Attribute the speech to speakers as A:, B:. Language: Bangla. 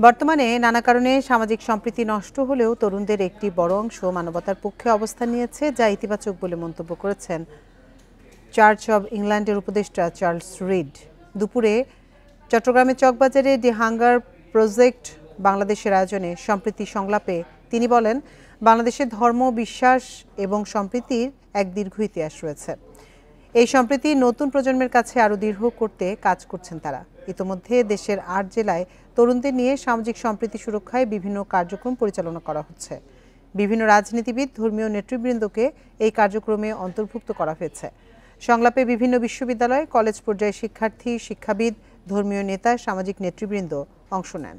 A: বর্তমানে নানা কারণে সামাজিক সম্প্রীতি নষ্ট হলেও তরুণদের একটি বড় অংশ মানবতার পক্ষে অবস্থান নিয়েছে, যা ইতিবাচক বলে মন্তব্য করেছেন চার্চ অব ইংল্যান্ডের উপদেষ্টা চার্লস রিড। দুপুরে চট্টগ্রামের চকবাজারে দি হাঙ্গার প্রজেক্ট বাংলাদেশের আয়োজনে সম্প্রীতি সংলাপে তিনি বলেন, বাংলাদেশে ধর্ম, বিশ্বাস এবং সম্প্রীতির এক দীর্ঘ ইতিহাস রয়েছে। এই সম্প্রীতি নতুন প্রজন্মের কাছে আরও দৃঢ় করতে কাজ করছেন তারা। ইতোমধ্যে দেশের ৮ জেলায় তরুণদের নিয়ে সামাজিক সম্প্রীতি সুরক্ষায় বিভিন্ন কার্যক্রম পরিচালনা করা হচ্ছে। বিভিন্ন রাজনীতিবিদ, ধর্মীয় নেতৃবৃন্দকে এই কার্যক্রমে অন্তর্ভুক্ত করা হয়েছে। সংলাপে বিভিন্ন বিশ্ববিদ্যালয়, কলেজ পর্যায়ে শিক্ষার্থী, শিক্ষাবিদ, ধর্মীয় নেতা, সামাজিক নেতৃবৃন্দ অংশ নেন।